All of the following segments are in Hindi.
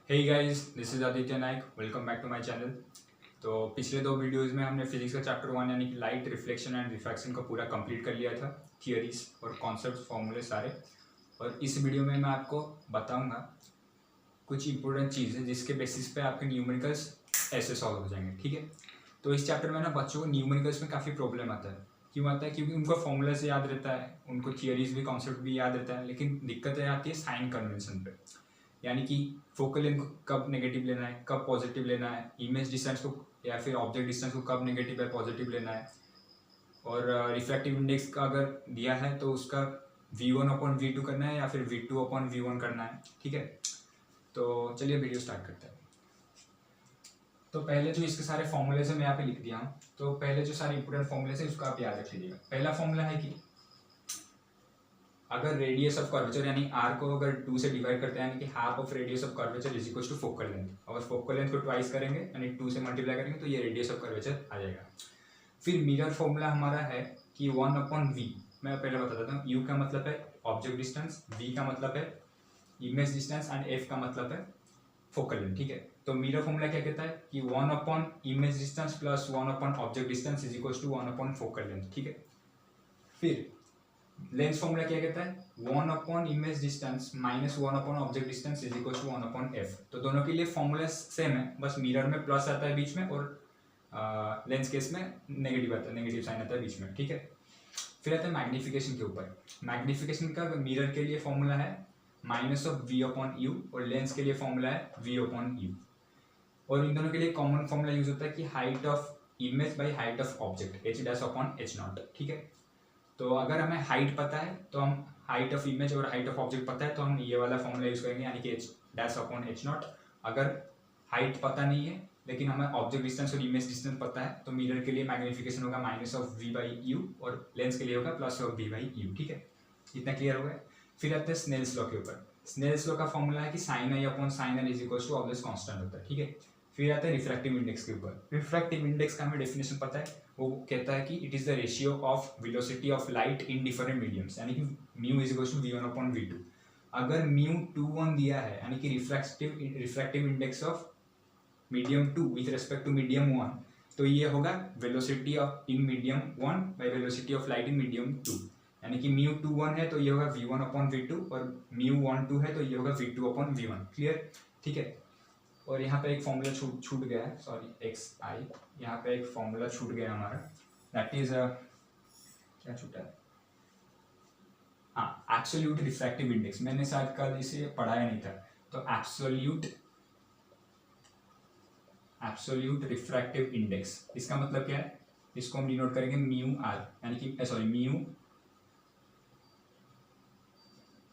Hey guys, this is Aditya Nayak. Welcome back to my channel. तो पिछले दो वीडियोस में हमने फिजिक्स का चैप्टर 1 यानी कि लाइट रिफ्लेक्शन एंड रिफ्रैक्शन को पूरा कंप्लीट कर लिया था, थियरीज और कॉन्सेप्ट फॉर्मूले सारे। और इस वीडियो में मैं आपको बताऊंगा कुछ इंपॉर्टेंट चीज़ें जिसके बेसिस पे आपके न्यूमेरिकल्स ऐसे सॉल्व हो जाएंगे। ठीक है, तो इस चैप्टर में ना बच्चों को न्यूमेरिकल्स में काफ़ी प्रॉब्लम आता है। क्यों आता है? क्योंकि उनको फॉर्मूला से याद रहता है, उनको थियरीज भी कॉन्सेप्ट भी याद रहता है, लेकिन दिक्कतें आती है साइन कन्वेंशन पे। यानी कि फोकल लेंथ को कब नेगेटिव लेना है, कब पॉजिटिव लेना है, इमेज डिस्टेंस को या फिर ऑब्जेक्ट डिस्टेंस को कब नेगेटिव या पॉजिटिव लेना है। और रिफ्रैक्टिव इंडेक्स का अगर दिया है तो उसका V1/V2 करना है या फिर V2/V1 करना है। ठीक है, तो चलिए वीडियो स्टार्ट करते हैं। तो पहले जो इसके सारे फॉर्मूलेज है मैं यहाँ पे लिख दिया हूँ। तो पहले जो सारे इंपोर्टेंट फॉर्मूलेज है उसको आप याद रख लीजिएगा। पहला फॉर्मूला है कि अगर रेडियस ऑफ कर्वेचर यानी आर को अगर 2 से डिवाइड करते हैं यानी कि half of radius of curvature is equal to focal length. अगर फोकल लेंथ को ट्वाइस करेंगे यानी 2 से मल्टीप्लाई करेंगे तो ये रेडियस ऑफ कर्वेचर आ जाएगा। फिर मिरर फॉर्मूला हमारा है कि 1/v। मैं पहले बता देता हूँ। u का मतलब है ऑब्जेक्ट डिस्टेंस, v का मतलब है इमेज डिस्टेंस एंड f का मतलब है फोकल लेंथ। ठीक है, तो मिरर फॉर्मूला क्या कहता है कि 1/इमेज डिस्टेंस प्लस 1/ऑब्जेक्ट डिस्टेंस इज इक्वल टू 1/फोकल लेंथ। ठीक है, फिर लेंस फॉर्मूला क्या कहता है 1/इमेज डिस्टेंस माइनस 1/ऑब्जेक्ट distance is equal to 1/f। तो दोनों के लिए फॉर्मूला सेम है, बस मिरर में प्लस आता है बीच में और लेंस केस में नेगेटिव आता है, नेगेटिव साइन आता है बीच में। ठीक है, फिर आता है मैग्निफिकेशन के ऊपर। मैग्निफिकेशन का मिरर के लिए फॉर्मूला है -v/u और लेंस के लिए फॉर्मूला है v/u। और इन दोनों के लिए कॉमन फॉर्मूला यूज होता है कि height of image by height of object h'/h0। ठीक है, तो अगर हमें हाइट पता है तो हम हाइट ऑफ इमेज और हाइट ऑफ ऑब्जेक्ट पता है तो हम ये वाला फॉर्मूला यूज करेंगे यानी कि h'/h0। अगर हाइट पता नहीं है लेकिन हमें ऑब्जेक्ट डिस्टेंस और इमेज डिस्टेंस पता है तो मिरर के लिए मैग्निफिकेशन होगा -v/u और लेंस के लिए होगा +v/u। ठीक है, इतना क्लियर हो गया। फिर आते हैं स्नेल्स लॉ के ऊपर। स्नेल्स लॉ का फॉर्मूला है कि sin i/sin l is equal to always constant होता है। ठीक है, फिर आता है रिफ्रैक्टिव इंडेक्स के ऊपर। रिफ्रैक्टिव इंडेक्स का हमें डेफिनेशन पता है, वो कहता है कि it is the ratio of velocity of light in different mediums यानी कि mu is equal to v1/v2। अगर म्यू 2 दिया है यानी कि refractive index of medium 2 with respect to medium 1, तो ये होगा velocity of in medium 1 by velocity of light in medium 2। यानी कि म्यू 2 है तो ये होगा v1/v2 और म्यू 1 है तो ये होगा v2/v1। क्लियर? ठीक है, और यहाँ पे एक फॉर्मूला छूट गया है, सॉरी xi, यहाँ पे एक फॉर्मूला छूट गया हमारा, दैट इज क्या छूटा है, हाँ, एब्सोल्यूट रिफ्रैक्टिव इंडेक्स। मैंने शायद कल इसे पढ़ाया नहीं था। तो एब्सोल्यूट रिफ्रैक्टिव इंडेक्स, इसका मतलब क्या है, इसको हम डिनोट करेंगे म्यू आर यानी कि mu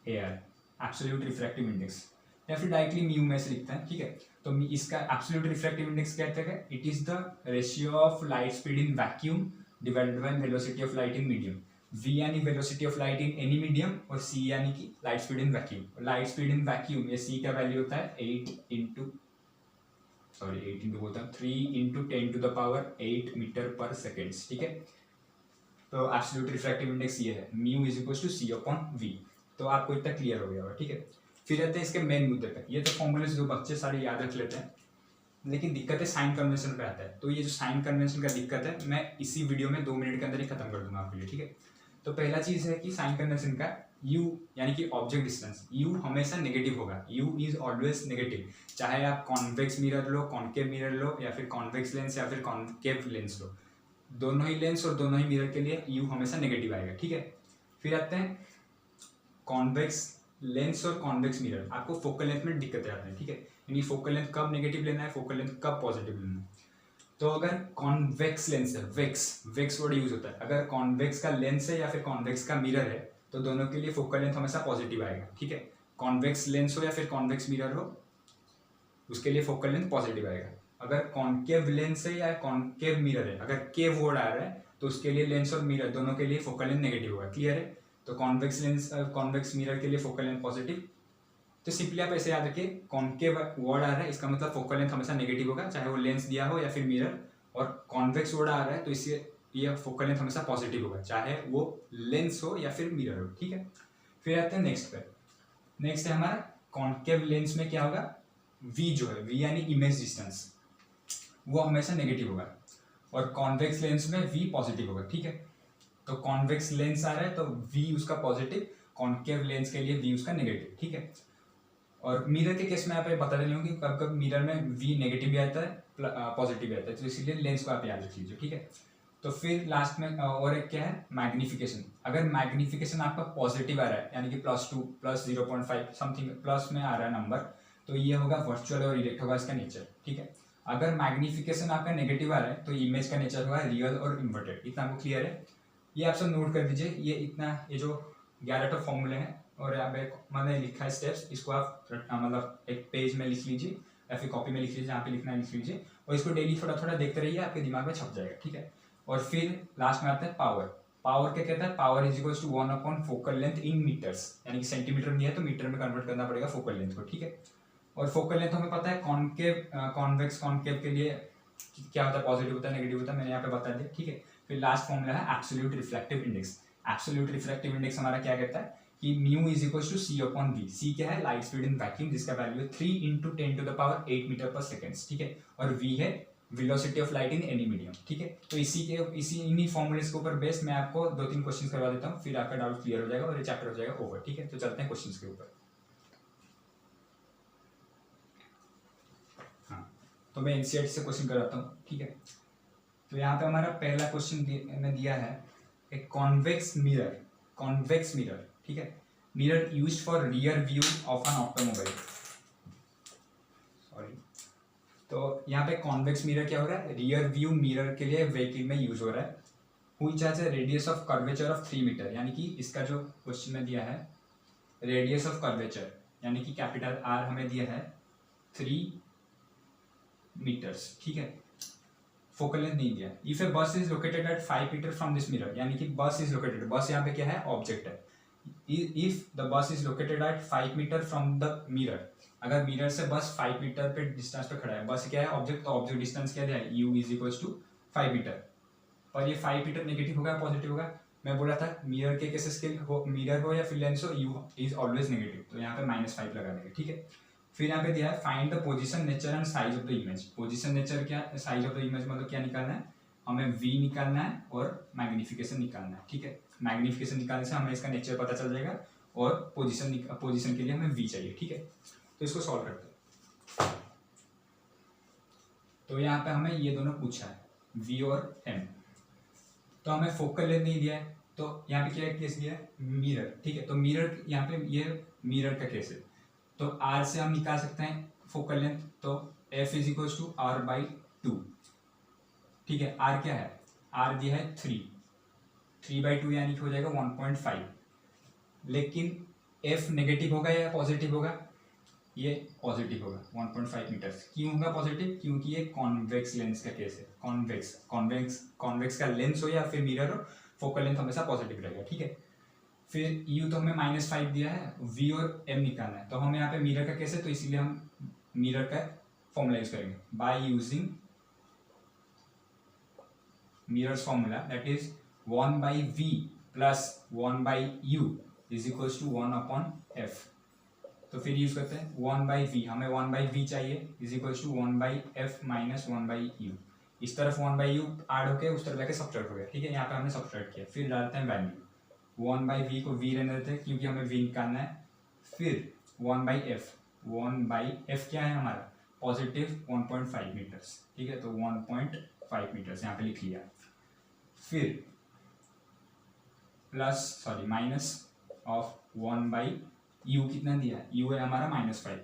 AR, absolute refractive index, या फिर डायरेक्टली म्यू में से लिखते हैं। ठीक है, तो इसका एब्सोल्यूट रिफ्रैक्टिव इंडेक्स कहते हैं it is the ratio of light speed in vacuum divided by velocity of light in medium. v यानी velocity of light in any medium और c यानी कि light speed in vacuum. Light speed in vacuum ये c का वैल्यू होता है 3 × 10⁸ ठीक है, तो एब्सोल्यूट रिफ्रैक्टिव इंडेक्स ये है mu is equal to c/v। तो आपको इतना क्लियर हो गया होगा। ठीक है, फिर आते हैं इसके मेन मुद्दे पे। ये तो फॉर्मूलेस जो बच्चे सारे याद रख लेते हैं, लेकिन दिक्कत है साइन कन्वेंशन पे आता है। तो ये जो साइन कन्वेंशन का दिक्कत है मैं इसी वीडियो में 2 मिनट के अंदर ही खत्म कर दूंगा आपके लिए। ठीक है, तो पहला चीज है कि साइन कन्वेंशन का u यानी कि ऑब्जेक्ट डिस्टेंस, u हमेशा नेगेटिव होगा। u इज ऑलवेज नेगेटिव, चाहे आप कॉन्वेक्स मिरर लो, कॉन्केव मिरर लो, या फिर कॉन्वेक्स लेंस या फिर कॉन्केव लेंस लो, दोनों ही लेंस और दोनों ही मिरर के लिए u हमेशा नेगेटिव आएगा। ठीक है, फिर आते हैं कॉन्वेक्स लेंस और कॉन्वेक्स मिरर। आपको फोकल लेंथ में दिक्कतें आती हैं। ठीक है, यानी फोकल लेंथ कब नेगेटिव लेना है, फोकल लेंथ कब पॉजिटिव लेना है। तो अगर कॉन्वेक्स लेंस है, वेक्स वर्ड यूज होता है, अगर कॉन्वेक्स का लेंस है या फिर कॉन्वेक्स का मिरर है तो दोनों के लिए फोकल लेंथ हमेशा पॉजिटिव आएगा। ठीक है, कॉन्वेक्स लेंस हो या फिर कॉन्वेक्स मिरर हो उसके लिए फोकल लेंथ पॉजिटिव आएगा। अगर कॉन्केव लेंस है या कॉन्केव मिरर है, अगर केव वर्ड आ रहा है तो उसके लिए लेंस और मिरर दोनों के लिए फोकल लेंथ नेगेटिव होगा। क्लियर है? तो कॉन्वेक्स लेंस कॉन्वेक्स मिरर के लिए फोकल लेंथ पॉजिटिव। तो सिंपली आप ऐसे याद रखिए, कॉन्केव वर्ड आ रहा है इसका मतलब फोकल लेंथ हमेशा नेगेटिव होगा, चाहे वो लेंस दिया हो या फिर मिरर। और कॉन्वेक्स वर्ड आ रहा है तो इससे ये फोकल लेंथ हमेशा पॉजिटिव होगा, चाहे वो लेंस हो या फिर मिरर हो। ठीक है, फिर आते हैं नेक्स्ट पे। नेक्स्ट है हमारा कॉन्केव लेंस में क्या होगा, वी जो है, वी यानी इमेज डिस्टेंस, वो हमेशा नेगेटिव होगा, और कॉन्वेक्स लेंस में वी पॉजिटिव होगा, ठीक है। तो कॉन्वेक्स लेंस आ रहा है तो वी उसका पॉजिटिव, कॉन्केव लेंस के लिए वी उसका नेगेटिव, ठीक है। और मिरर के केस में आप बता रही हूँ कि कब कब मिरर में वी नेगेटिव भी आता है, पॉजिटिव भी आता है, तो इसीलिए लेंस को आप याद रख लीजिए, ठीक है। तो फिर लास्ट में और एक क्या है, मैग्निफिकेशन। अगर मैग्निफिकेशन आपका पॉजिटिव आ रहा है, यानी कि +2 +0.5 समथिंग प्लस में आ रहा है नंबर, तो ये होगा वर्चुअल और इरेक्ट होगा इसका नेचर, ठीक है। अगर मैग्निफिकेशन आपका नेगेटिव आ रहा है तो इमेज का नेचर होगा रियल और इन्वर्टेड। इतना आपको क्लियर है? ये आप सब नोट कर दीजिए, ये इतना, ये जो 11 फॉर्मूले हैं और यहाँ पे मैंने लिखा है स्टेप्स, इसको आप मतलब एक पेज में लिख लीजिए या फिर कॉपी में लिख लीजिए, जहाँ पे लिखना है लिख लीजिए, और इसको डेली थोड़ा थोड़ा देखते रहिए, आपके दिमाग में छप जाएगा, ठीक है। और फिर लास्ट में आता है पावर। पावर क्या कहता है? Power is equal to 1 focal length in metres, यानी कि सेंटीमीटर में है तो मीटर में कन्वर्ट करना पड़ेगा फोकल लेंथ को, ठीक है। और फोकल लेंथ हमें पता है कॉन्केव, कॉन्वेक्स कॉन्केव के लिए क्या होता है, पॉजिटिव होता है नेगेटिव होता है, मैंने यहाँ पे बता दिया, ठीक है। फिर लास्ट फॉर्मूला है absolute reflective index. Absolute reflective index हमारा क्या कहता है कि mu is equal to C/V। C क्या है? लाइट स्पीड इन वैक्यूम, जिसका वैल्यू है 3 × 10⁸ मीटर पर सेकेंड, ठीक है। और v है velocity of light in any medium, ठीक है। तो इन्हीं फॉर्मूलेस के ऊपर बेस मैं आपको 2-3 क्वेश्चन करवा देता हूँ, फिर आपका डाउट क्लियर हो जाएगा और ये चैप्टर हो जाएगा ओवर, ठीक है। तो चलते हैं क्वेश्चन के ऊपर। हाँ, तो मैं एनसीईआरटी से क्वेश्चन कराता हूँ, ठीक है। तो यहाँ पे हमारा पहला क्वेश्चन में दिया है एक कॉन्वेक्स मिरर, ठीक है। Mirror used for rear view of an automobile, sorry. तो यहाँ पे कॉन्वेक्स मिरर क्या हो रहा है? रियर व्यू मिरर के लिए व्हीकल में यूज हो रहा है। Which has a radius of curvature of 3 metre, यानी कि इसका जो क्वेश्चन में दिया है रेडियस ऑफ कर्वेचर, यानी कि कैपिटल R हमें दिया है 3 मीटर्स, ठीक है। फोकल लेंथ नहीं दिया। If a bus is located at 5 metre from this mirror, यानी कि बस इज लोकेटेड, बस यहाँ पे क्या है? ऑब्जेक्ट है। If the bus is located at 5 metre from the mirror, अगर मिरर से बस 5 मीटर पे डिस्टेंस पे खड़ा है, बस क्या है? ऑब्जेक्ट। तो ऑब्जेक्ट डिस्टेंस क्या दिया है? u is equal to 5 metre. और ये 5 मीटर नेगेटिव होगा पॉजिटिव होगा? मैं बोला था मिरर के केसेस के मिरर हो या फिर लेंस हो, u इज ऑलवेज नेगेटिव, तो यहाँ पे -5 लगा देंगे, ठीक है। फिर यहाँ पे दिया है find the position nature and size of the image. Position nature क्या, साइज ऑफ द इमेज मतलब क्या निकालना है हमें? v निकालना है और मैग्निफिकेशन निकालना है, ठीक है। मैग्निफिकेशन निकालने से हमें इसका नेचर पता चल जाएगा और पोजीशन के लिए हमें v चाहिए, ठीक है। तो इसको सॉल्व करते हैं। तो यहाँ पे हमें ये दोनों पूछा है, v और m। तो हमें फोकल लेंथ नहीं दिया है, तो यहाँ पे क्या केस दिया है? मिरर, ठीक है। तो मिरर यहाँ पे ये मिरर का केस है, तो R से हम निकाल सकते हैं फोकल लेंथ, तो f is equal to R/2, ठीक है। R क्या है? R दिया है 3/2 यानी कि हो जाएगा 1.5। लेकिन f नेगेटिव होगा या पॉजिटिव होगा? ये पॉजिटिव होगा, 1.5 मीटर्स। क्यों होगा पॉजिटिव? क्योंकि ये कॉन्वेक्स लेंस का केस है। कॉन्वेक्स का लेंस हो या फिर मिरर हो, फोकल लेंथ हमेशा पॉजिटिव रहेगा, ठीक है। फिर u तो हमें -5 दिया है, v और m निकालना है, तो हम यहाँ पे मिरर का केस है तो इसीलिए हम मिरर का फॉर्मूला यूज करेंगे by using mirrors formula, that is 1/v plus 1/u is equals to 1/f। तो फिर यूज करते हैं 1/v, हमें 1/v चाहिए, is equals to 1/f minus 1/u। इस तरफ 1/u ऐड होके उस तरफ जाके सब्ट्रैक्ट हो गया, ठीक है। यहाँ पे हमने सब्ट्रैक्ट किया। फिर डालते हैं वैल्यू, 1/v को v रहने देते हैं क्योंकि हमें v निकालना है। फिर 1/f क्या है हमारा? पॉजिटिव 1.5 मीटर्स, ठीक है। तो 1.5 मीटर्स यहाँ पे लिख लिया। फिर माइनस ऑफ 1/u कितना दिया है? u है हमारा -5,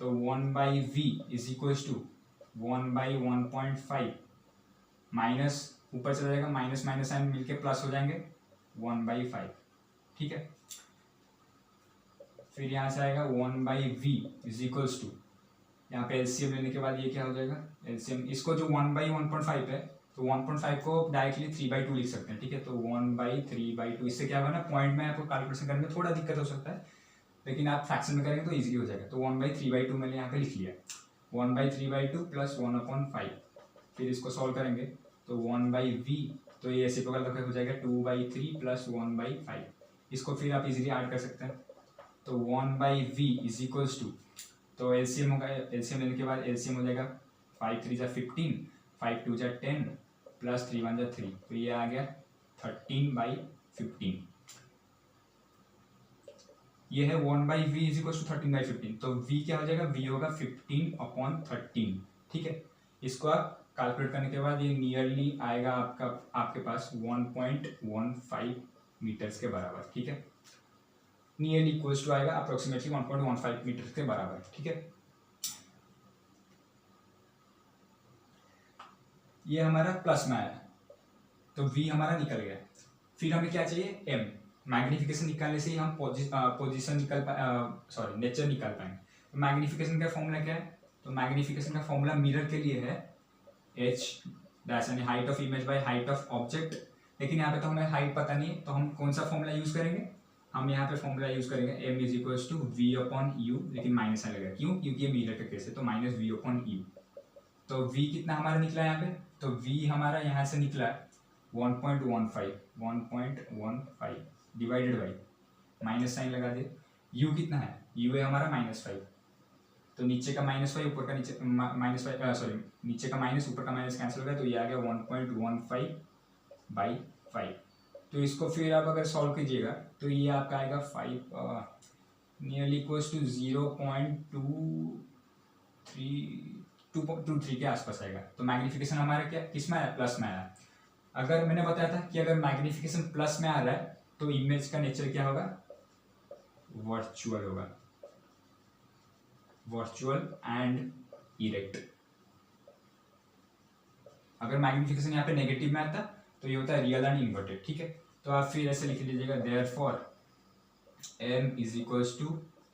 तो 1/v is equal to 1/1.5 minus, ऊपर चला जाएगा माइनस माइनस साइन मिलके प्लस हो जाएंगे 1/5, ठीक है। फिर यहाँ से आएगा 1/v इज इक्वल्स टू, यहाँ पे एलसीएम लेने के बाद ये क्या हो जाएगा? एलसीएम, इसको जो 1/1.5 है तो 1.5 को डायरेक्टली 3/2 लिख सकते हैं, ठीक है। तो 1/3/2, इससे क्या होगा ना, पॉइंट में आपको कैलकुलेशन करने में थोड़ा दिक्कत हो सकता है, लेकिन आप फ्रैक्शन में करेंगे तो इजीली हो जाएगा। तो 1/3/2 मैंने यहाँ पे लिख लिया, 1/3/2 प्लस 1/5। फिर इसको सॉल्व करेंगे तो 1/v, तो ये रेसिप्रोकल हो जाएगा 2/3 प्लस 1/5। इसको फिर आप इजीली ऐड कर सकते हैं, तो 1/v इज इक्वल्स टू, तो एलसीएम होगा, एलसीएम लेने के बाद एलसीएम हो जाएगा 5 3 जा 15, 5 2 जा 10 प्लस 3 1 जा 3, तो ये आ गया 13/15। ये है 1/v इज इक्वल्स टू 13/15, तो v क्या हो जाएगा, v होगा 15/13, ठीक है। इसको आप कैलकुलेट करने के बाद ये नियरली आएगा आपके पास 1.15 मीटर्स के बराबर, ठीक है। नियरली इक्वल्स टू आएगा अप्रोक्सीमेटली 1.15 मीटर्स के बराबर, ठीक है। ये हमारा प्लस में आया, तो v हमारा निकल गया। फिर हमें क्या चाहिए, m। मैग्निफिकेशन निकालने से ही हम पोजीशन नेचर निकाल पाएंगे। तो मैग्निफिकेशन का फॉर्मूला क्या है, तो मैग्निफिकेशन का फॉर्मूला मिरर के लिए है h डैश यानी height of image by height of object. लेकिन यहाँ पे तो हमें हाइट पता नहीं है, तो हम कौन सा फॉर्मूला यूज करेंगे, हम यहाँ पे फॉर्मूला यूज करेंगे m is equals to v/u, लेकिन माइनस आने लगा, क्यों, क्योंकि ये मिरर का केस है, तो माइनस v/u। तो v कितना हमारा निकला यहाँ पे, तो v हमारा यहाँ से निकला 1.15 डिवाइडेड बाई माइनस साइन लगा दे, u कितना है, u है हमारा -5, तो नीचे का -5 ऊपर का नीचे -5 नीचे का माइनस ऊपर का माइनस कैंसिल हो गया, तो ये आ गया 1.15/5। तो इसको फिर आप अगर सॉल्व कीजिएगा तो ये आपका आएगा 5 नियरली इक्वल्स टू 0.223 के आसपास आएगा। तो मैग्निफिकेशन हमारा क्या किस में आया, प्लस में आया। अगर मैंने बताया था कि अगर मैग्निफिकेशन प्लस में आ रहा है तो इमेज का नेचर क्या होगा, वर्चुअल होगा, वर्चुअल एंड इरेक्ट। अगर मैग्निफिकेशन यहाँ पे नेगेटिव में आता तो ये होता है रियल एंड इन्वर्टेड, ठीक है। तो आप फिर ऐसे लिख लीजिएगा, therefore m is equals two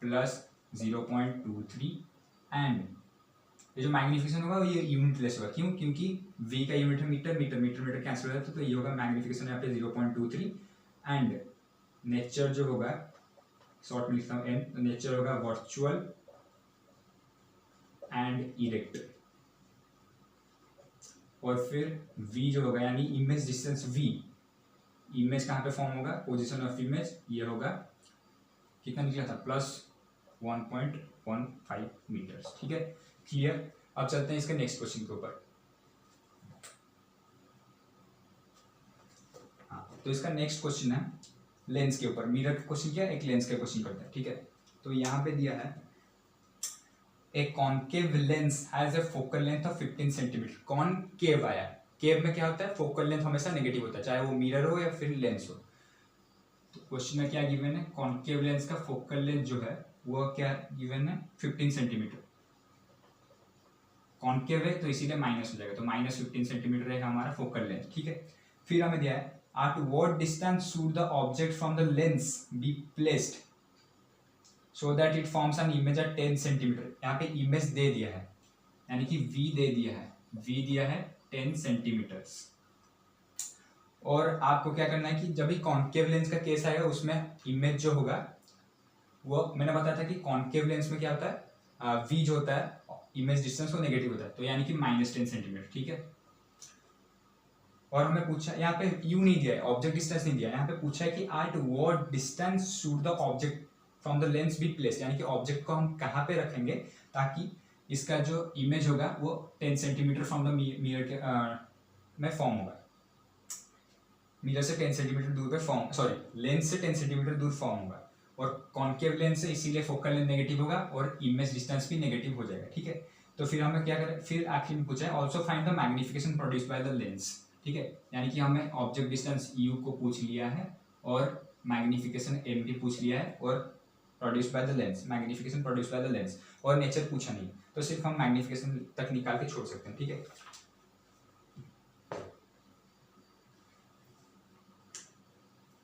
plus 0.23 and ये जो मैग्निफिकेशन होगा ये यूनिट लेस होगा, क्यों, क्योंकि v का यूनिट है metre, metre metre metre cancel हो जाता है, तो ये होगा मैग्निफिकेशन यहाँ पे 0.23 एंड नेचर जो होगा, शॉर्ट में लिखता हूँ m, तो नेचर होगा वर्चुअल एंड इरेक्ट। और फिर v जो होगा यानी इमेज डिस्टेंस v, इमेज कहाँ पे फॉर्म होगा, पोजीशन ऑफ इमेज, ये होगा कितना निकला था, प्लस 1.15 मीटर्स, ठीक है। क्लियर। अब चलते हैं इसके नेक्स्ट क्वेश्चन के ऊपर। हाँ, तो इसका नेक्स्ट क्वेश्चन है लेंस के ऊपर। मिरर का क्वेश्चन किया, एक लेंस का क्वेश्चन करते हैं, ठीक है। तो यहाँ पे दिया है ए concave lens has a focal length of 15 centimetre. Concave आया, केव में क्या होता है, फोकल लेंथ हमेशा नेगेटिव होता है, चाहे वो मिरर हो या फिर लेंस हो। तो क्वेश्चन में क्या गिवन है, कॉनकेव लेंस का फोकल लेंथ जो है वो क्या गिवन है, 15 सेंटीमीटर। कॉनकेव है तो इसीलिए माइनस हो जाएगा, तो -15 सेंटीमीटर रहेगा हमारा फोकल लेंथ, ठीक है। फिर हमें दिया है at what distance should the object from the lens be placed so that it forms an image at 10 centimetre. यहाँ पे इमेज दे दिया है, यानी कि v दे दिया है, v दिया है 10 सेंटीमीटर्स। और आपको क्या करना है कि जब भी कॉनकेव लेंस का केस आएगा उसमें इमेज जो होगा वो मैंने बताया था कि कॉनकेव लेंस में क्या होता है, v जो होता है इमेज डिस्टेंस वो नेगेटिव होता है, तो यानी कि -10 सेंटीमीटर, ठीक है। और हमें पूछा यहाँ पे u नहीं दिया है, ऑब्जेक्ट डिस्टेंस नहीं दिया है, यहाँ पे पूछा है कि at what distance should the object from the lens be placed, यानी कि ऑब्जेक्ट को हम कहाँ पे रखेंगे ताकि इसका जो इमेज होगा वो 10 सेंटीमीटर फ्रॉम द मिरर के में फॉर्म होगा, मिरर से 10 सेंटीमीटर दूर पे फॉर्म, सॉरी लेंस से 10 सेंटीमीटर दूर फॉर्म होगा। और कॉनकेव लेंस से इसीलिए फोकल लेंथ नेगेटिव होगा और इमेज डिस्टेंस भी नेगेटिव हो जाएगा, ठीक है। तो फिर हमें क्या करें, फिर आखिर में पूछा है also find the magnification produced by the lens, ठीक है। यानी कि हमें ऑब्जेक्ट डिस्टेंस u को पूछ लिया है और मैग्निफिकेशन m भी पूछ लिया है और produced by the lens, magnification produced by the lens, और नेचर पूछा नहीं, तो सिर्फ हम मैग्निफिकेशन तक निकाल के छोड़ सकते हैं, ठीक है।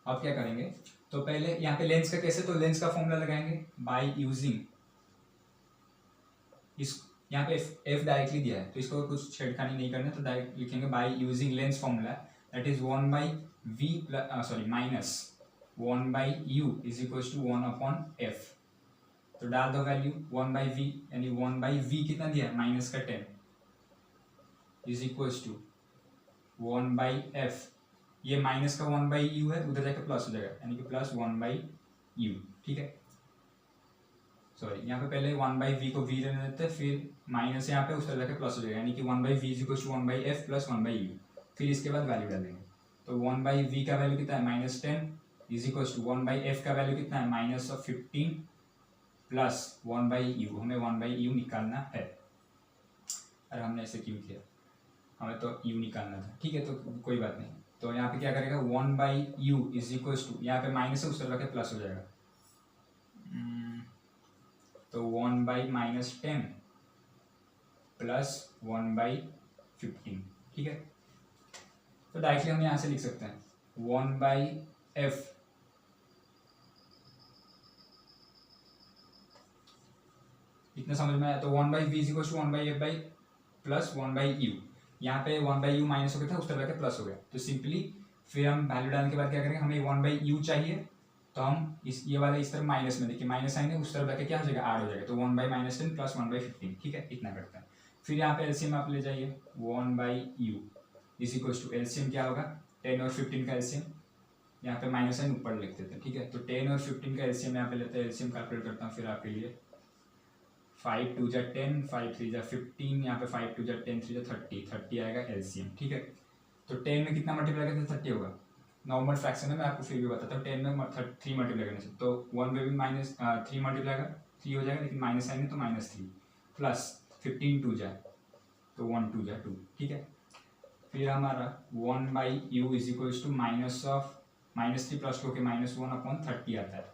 अब क्या करेंगे, तो पहले यहाँ पे लेंस का कैसे, तो लेंस का फॉर्मूला लगाएंगे बाय यूजिंग इस, यहाँ पे f डायरेक्टली दिया है तो इसको कुछ छेड़खानी नहीं करना, तो डायरेक्ट लिखेंगे by using lens formula, that is 1/v -1/u is equals to 1/f। तो डाल दो वैल्यू 1/v, यानी 1/v कितना दिया है, माइनस का 10 इज इक्वल्स टू 1/f, ये माइनस का 1/u है, उधर जाकर प्लस हो जाएगा, यानी कि प्लस 1/u, ठीक है। सॉरी यहाँ पे पहले 1/v को v रहने देते हैं, फिर माइनस यहाँ पे उस तरह के प्लस हो जाएगा, यानी कि 1/v is equal to 1/f plus 1/u। फिर इसके बाद वैल्यू डालेंगे, तो 1/v का वैल्यू कितना है -10 इज इक्वल टू 1/f का वैल्यू कितना है -15 प्लस 1/u। हमें 1/u निकालना है। अरे हमने ऐसे क्यों किया, हमें तो u निकालना था, ठीक है, तो कोई बात नहीं। तो यहाँ पे क्या करेगा 1/u इज इक्वल टू, यहाँ पे माइनस है उस तरह के प्लस हो जाएगा, तो 1/-10 प्लस 1/15, ठीक है। तो डायरेक्टली हम यहाँ से लिख सकते हैं 1/f इतना समझ में आया। तो 1/v is equal to 1/f plus 1/u। यहाँ पे 1/u माइनस हो गया था, उस तरह के प्लस हो गया, तो सिंपली फिर हम वैल्यू डालने के बाद क्या करेंगे, हमें 1/u चाहिए, तो हम इस ये वाला इस तरह माइनस में देखिए माइनस आएंगे, उस तरफ जाके क्या हो जाएगा ऐड हो जाएगा, तो 1/-10 प्लस 1/15, ठीक है, इतना करते हैं। फिर यहाँ पे एलसीएम आप ले जाइए 1/u is equal to LCM क्या होगा 10 और 15 का एलसीएम, यहाँ पे माइनस है ऊपर लिख देते हैं, ठीक है। तो 10 और 15 का एलसीएम यहाँ पे लेते हैं, एलसीएम कैलकुलेट करता हूँ फिर आपके लिए। 5 2 जा 10, 5 3 जा 15, यहाँ पे 5 2 जा 10, 3 जा 30 आएगा एलसीएम, ठीक है। तो 10 में कितना मल्टीप्लाई करते हैं 30 होगा, नॉर्मल फ्रैक्शन है, मैं आपको फिर भी बताता हूँ। 10 में 3 मल्टीप्लाई करने से, तो 1 में भी -3 मल्टीप्लाई कर 3 हो जाएगा, लेकिन माइनस आएंगे तो -3 प्लस 15 2 जाए तो 1 2 जा 2, ठीक है। फिर हमारा 1/u is equals to -3 plus 2 के -1/30 आता है,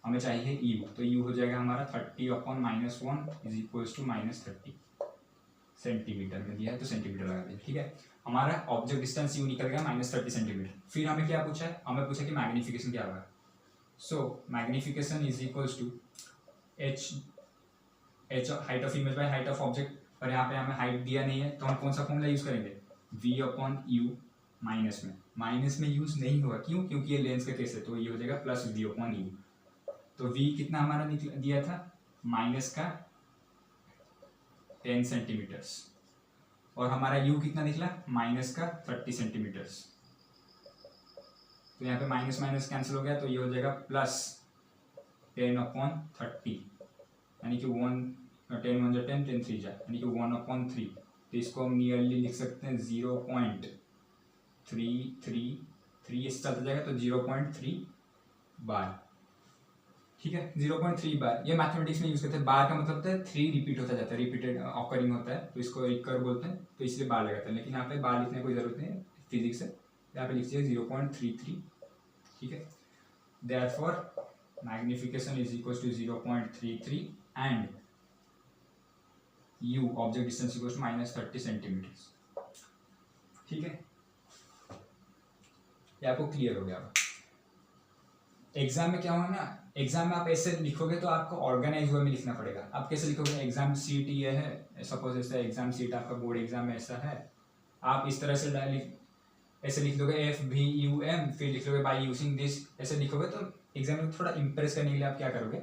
हमें चाहिए u, तो u हो जाएगा हमारा 30/-1 इज इक्वल्स टू -30 सेंटीमीटर में दिया है, तो सेंटीमीटर लगा दिया, ठीक है। हमारा ऑब्जेक्ट डिस्टेंस u निकल गया -30 सेंटीमीटर। फिर हमें क्या पूछा है, हमें पूछा कि मैग्नीफिकेशन क्या होगा। So magnification is equals to h height of image by height of object, और यहाँ पे हमें हाइट दिया नहीं है, तो हम कौन सा फॉर्मूला यूज करेंगे v/u माइनस में यूज नहीं होगा, क्यों, क्योंकि ये लेंस का केस है, तो ये हो जाएगा प्लस v/u। तो v कितना हमारा दिया था -10 सेंटीमीटर्स, और हमारा u कितना निकला -30 सेंटीमीटर्स। तो यहाँ पे माइनस माइनस कैंसिल हो गया, तो ये हो जाएगा +10/30, यानी कि 10 1 जा 10 10 3 जा, यानी कि 1/3। तो इसको हम नियरली लिख सकते हैं 0.333, इससे चलता जाएगा तो 0.3 बार, ठीक है, 0.3 बार। ये मैथमेटिक्स में यूज करते हैं, बार का मतलब होता है 3 रिपीट होता जाता है, रिपीटेड ऑकरिंग होता है, तो इसको रिकर बोलते हैं, तो इसलिए बार लगाते हैं, लेकिन यहाँ पे बार लिखने की कोई जरूरत नहीं है, फिजिक्स है, यहाँ पे लिखिए 0.33, ठीक है। Therefore magnification is equal to 0.33 and u object distance equal to -30 centimetres, ठीक है। ये आपको क्लियर हो गया। एग्जाम में क्या होगा ना, एग्जाम में आप ऐसे लिखोगे तो आपको ऑर्गेनाइज वे में लिखना पड़ेगा। आप कैसे लिखोगे, एग्जाम सीट ये है, सपोज ऐसा एग्जाम सीट आपका बोर्ड एग्जाम में ऐसा है, आप इस तरह से ऐसे लिख दोगे FVUM, फिर लिख लोगे बाय यूजिंग दिस, ऐसे लिखोगे तो एग्जाम में थोड़ा इंप्रेस करने के लिए आप क्या करोगे,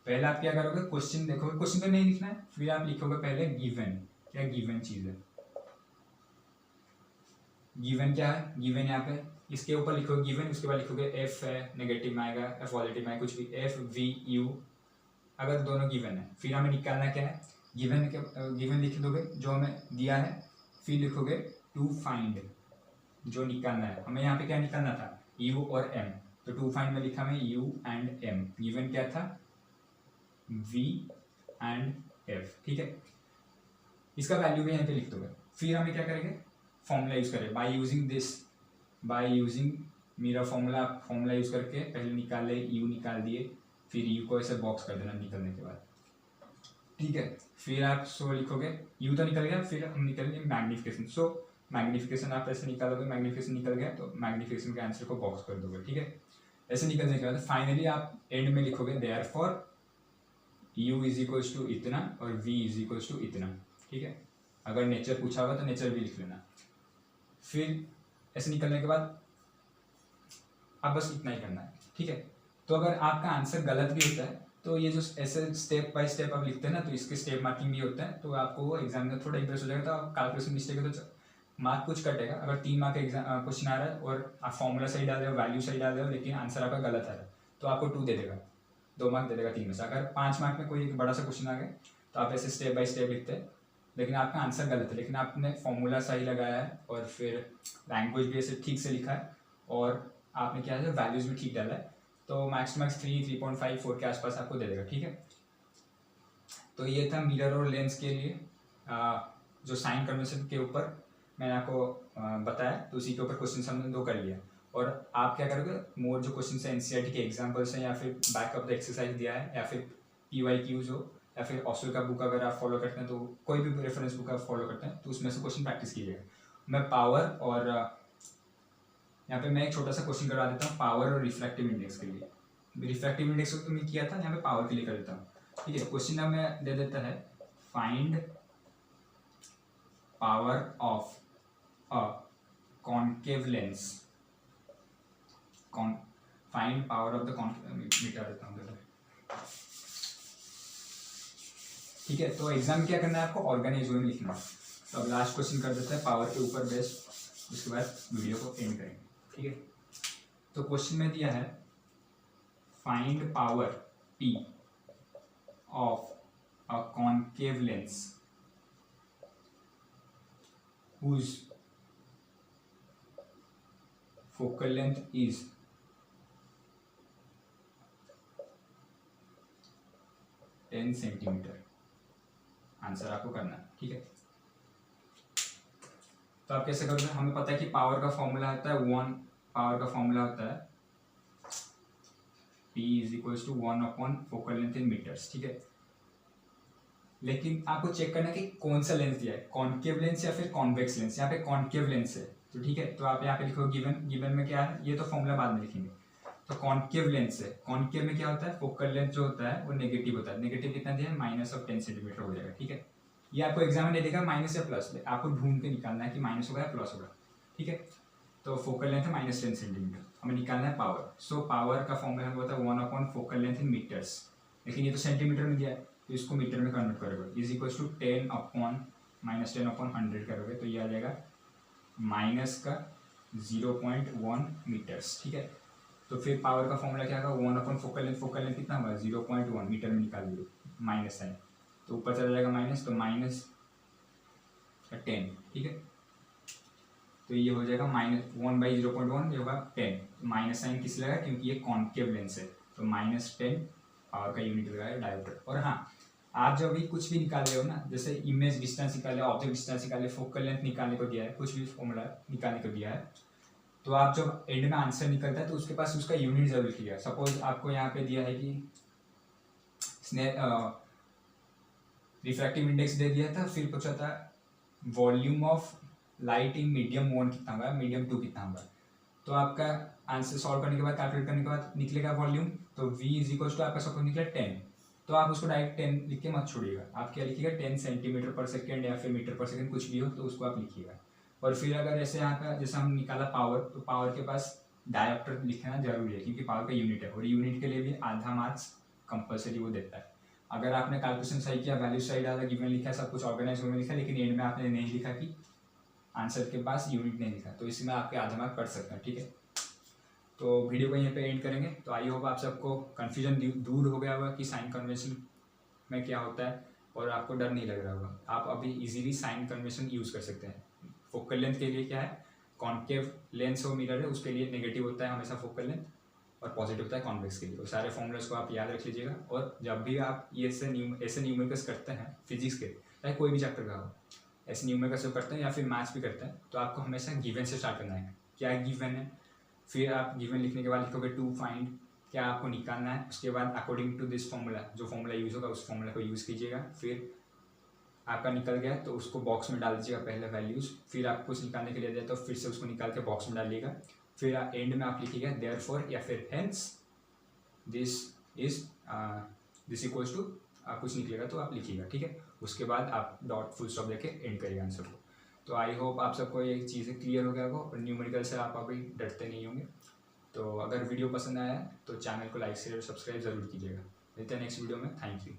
पहले आप क्या करोगे क्वेश्चन देखोगे, क्वेश्चन तो नहीं लिखना है, फिर आप लिखोगे पहले गिवन, क्या गिवन चीज है, गिवन क्या है, गिवन यहाँ पे इसके ऊपर लिखोगे गिवन, उसके बाद लिखोगे एफ है नेगेटिव में आएगा, एफ पॉजिटिव में आएगा, कुछ भी FVU, अगर दोनों गिवन है। फिर हमें निकालना क्या है, गिवन लिख दोगे जो हमें दिया है, फिर लिखोगे टू फाइंड, जो निकालना है हमें, यहाँ पे क्या निकालना था U और M, तो टू फाइंड में लिखा हमें U एंड M, गिवन क्या था V एंड F, ठीक है। इसका वैल्यू भी यहाँ पे लिख दोगे। फिर हमें क्या करेंगे, फॉर्मूला यूज करें by using this, by using मेरा फॉर्मूला यूज करके पहले निकाले, U निकाल दिए, फिर U को ऐसे बॉक्स कर देना निकलने के बाद, ठीक है। फिर आप सो लिखोगे, U तो निकल गया, फिर हम निकलेंगे मैग्निफिकेशन, सो मैग्निफिकेशन आप ऐसे निकालोगे, मैग्निफिकेशन निकल गया तो मैग्निफिकेशन के आंसर को बॉक्स कर दोगे, ठीक है। ऐसे निकलने के बाद फाइनली आप एंड में लिखोगे therefore U is equals to इतना और V इज इक्वल्स टू इतना, ठीक है। अगर नेचर पूछा होगा तो नेचर भी लिख लेना। फिर ऐसे निकलने के बाद आप बस इतना ही करना है, ठीक है। तो अगर आपका आंसर गलत भी होता है तो ये जो ऐसे स्टेप बाय स्टेप आप लिखते हैं ना, तो इसके स्टेप मार्किंग भी होता है, तो आपको एग्जाम में थोड़ा इंप्रेस हो जाएगा। तो आप कैलकुलेशन मिस्टेक है तो मार्क कुछ कटेगा। अगर 3 मार्क का एग्जाम क्वेश्चन आ रहा है और आप फॉर्मूला सही डाल रहे हो, वैल्यू सही डाल रहे हो, लेकिन आंसर आपका गलत आ रहा है तो आपको 2 दे देगा। 2 मार्क दे देगा 3 में से। अगर 5 मार्क में कोई एक बड़ा सा क्वेश्चन आ गया तो आप ऐसे स्टेप बाय स्टेप लिखते हैं, लेकिन आपका आंसर गलत है, लेकिन आपने फॉर्मूला सही लगाया है और फिर लैंग्वेज भी ऐसे ठीक से लिखा है और आपने क्या है वैल्यूज़ भी ठीक डाला है, तो मैक्स टू मैक्स 3, 3.5, 4 के आसपास आपको दे देगा। ठीक है, तो ये था मिरर और लेंस के लिए जो साइन कन्वेंशन के ऊपर मैंने आपको बताया, तो उसी के ऊपर क्वेश्चन हमने 2 कर लिया। और आप क्या करोगे, मोर जो क्वेश्चन है एनसीईआरटी के एग्जांपल्स हैं या फिर बैकअप द एक्सरसाइज दिया है या फिर PYQs हो या फिर ऑस्टर का बुक अगर आप फॉलो करते हैं तो कोई भी रेफरेंस बुक आप फॉलो करते हैं तो उसमें से क्वेश्चन प्रैक्टिस कीजिएगा। मैं पावर और यहाँ पे मैं एक छोटा सा क्वेश्चन करवा देता हूँ पावर और रिफ्रैक्टिव इंडेक्स के लिए। रिफ्रैक्टिव इंडेक्स को तो मैं किया था, यहाँ पे पावर के लिए कर देता हूँ। ठीक है, क्वेश्चन में दे देता है find power of a concave lens, find power of the concave, मिटा देता हूँ। ठीक है, तो एग्जाम क्या करना है आपको, ऑर्गेनाइज वे में लिखना है। तो अब लास्ट क्वेश्चन कर देते हैं पावर के ऊपर बेस्ड, उसके बाद वीडियो को एंड करेंगे। ठीक है, तो क्वेश्चन में दिया है find power P of a concave lens whose focal length is 10 centimetre. Answer आपको करना है। ठीक है, तो आप कैसे करोगे, हमें पता है कि पावर का फॉर्मूला होता है 1, पावर का फॉर्मूला होता है P = 1/, focal length in metres. ठीक है, लेकिन आपको चेक करना है कि कौन सा लेंस दिया है, कॉन्केव लेंस या फिर कॉन्वेक्स लेंस। यहाँ पे कॉन्केव लेंस है, तो ठीक है, तो आप यहाँ पे लिखो गिवन में क्या है, ये तो फॉर्मूला बाद में लिखेंगे। तो कॉन्केव लेंस है, कॉन्केव में क्या होता है, फोकल लेंथ जो होता है वो नेगेटिव होता है। नेगेटिव कितना दिया है, -10 सेंटीमीटर हो जाएगा। ठीक है, ये आपको एग्जाम में दे देगा माइनस या प्लस, आपको ढूंढ के निकालना है कि माइनस होगा या प्लस होगा। ठीक है, तो फोकल लेंथ है -10 सेंटीमीटर, हमें निकालना है पावर। सो पावर का फॉर्मूला होता है 1/, फोकल लेंथ इन मीटर्स, लेकिन ये तो सेंटीमीटर में दिया है तो इसको मीटर में कन्वर्ट करोगे, इज इक्वल टू 10/-10/100 करोगे तो ये आ जाएगा -0.1 मीटर्स। ठीक है, तो फिर पावर का फॉर्मूला क्या होगा, 1/, फोकल लेंथ कितना होगा 0.1 मीटर में निकाल दिए, माइनस साइन तो ऊपर चला जाएगा माइनस, तो -10। ठीक है, तो ये हो जाएगा -1/0.1, ये होगा 10, माइनस साइन किस लगा क्योंकि ये कॉन्केव लेंस है, तो -10 पावर का यूनिट लगाया डायोप्टर। और हाँ, आप जब भी कुछ भी निकाल रहे हो ना, जैसे इमेज डिस्टेंस निकाले, ऑब्जेक्ट डिस्टेंस निकाले, फोकल लेंथ निकालने को दिया है, कुछ भी फॉर्मूला निकालने को दिया है, तो आप जब एंड में आंसर निकलता है तो उसके पास उसका यूनिट जरूर लिखिएगा। सपोज आपको यहाँ पे दिया है कि रिफ्रैक्टिव इंडेक्स दे दिया था, फिर पूछा था volume of light in medium 1 कितना होगा, मीडियम 2 कितना होगा, तो आपका आंसर सॉल्व करने के बाद, कैलकुलेट करने के बाद निकलेगा वॉल्यूम, तो V = आपका सपोज निकला 10, तो आप उसको डायरेक्ट 10 लिख के मत छोड़िएगा, आप क्या लिखिएगा 10 सेंटीमीटर पर सेकेंड या फिर मीटर पर सेकेंड, कुछ भी हो तो उसको आप लिखिएगा। और फिर अगर ऐसे यहाँ पे जैसे हम निकाला पावर, तो पावर के पास डायोप्टर लिखना जरूरी है क्योंकि पावर का यूनिट है, और यूनिट के लिए भी आधा मार्क्स कंपलसरी वो देता है। अगर आपने कैलकुलेशन सही किया, वैल्यू सही डाला, गिवन लिखा, सब कुछ ऑर्गेनाइज में लिखा, लेकिन एंड में आपने नहीं लिखा कि आंसर के पास यूनिट नहीं लिखा, तो इसमें आपके आधा मार्क कट सकते हैं। ठीक है, तो वीडियो को यहीं पे एंड करेंगे। तो आई होप आप सबको कन्फ्यूजन दूर हो गया होगा कि साइन कन्वेंशन में क्या होता है और आपको डर नहीं लग रहा होगा। आप अभी इजीली साइन कन्वेंशन यूज़ कर सकते हैं। फोकल लेंथ के लिए क्या है, कॉन्केव लेंस हो मिरर है, उसके लिए नेगेटिव होता है हमेशा फोकल लेंथ, और पॉजिटिव होता है कॉन्वेक्स के लिए। और सारे फॉर्मूलाज को आप याद रख लीजिएगा, और जब भी आप ये ऐसे न्यूमेरिकल्स करते हैं फिजिक्स के, चाहे कोई भी चैप्टर का हो, ऐसे न्यूमेरिकल्स जो करते हैं या फिर मैथ्स भी करते हैं, तो आपको हमेशा गिवन से स्टार्ट करना है। क्या गिवन है, फिर आप गिवन लिखने के बाद लिखोगे टू फाइंड, क्या आपको निकालना है, उसके बाद अकॉर्डिंग टू दिस फॉर्मूला, जो फॉर्मूला यूज़ होगा उस फॉर्मूला को यूज़ कीजिएगा। फिर आपका निकल गया तो उसको बॉक्स में डाल दीजिएगा पहले वैल्यूज़, फिर आप कुछ निकालने के लिए दिया तो फिर से उसको निकाल के बॉक्स में डालिएगा। फिर एंड में आप लिखिएगा देयरफॉर या फिर हेंस दिस इक्वल्स टू कुछ निकलेगा तो आप लिखिएगा। ठीक है, उसके बाद आप डॉट फुल स्टॉप देके एंड करिएगा आंसर को। तो आई होप आप सबको ये चीज़ें क्लियर हो गया होगा और न्यूमेरिकल से आप अभी डरते नहीं होंगे। तो अगर वीडियो पसंद आया तो चैनल को लाइक शेयर और सब्सक्राइब ज़रूर कीजिएगा। मिलते हैं नेक्स्ट वीडियो में। Thank you.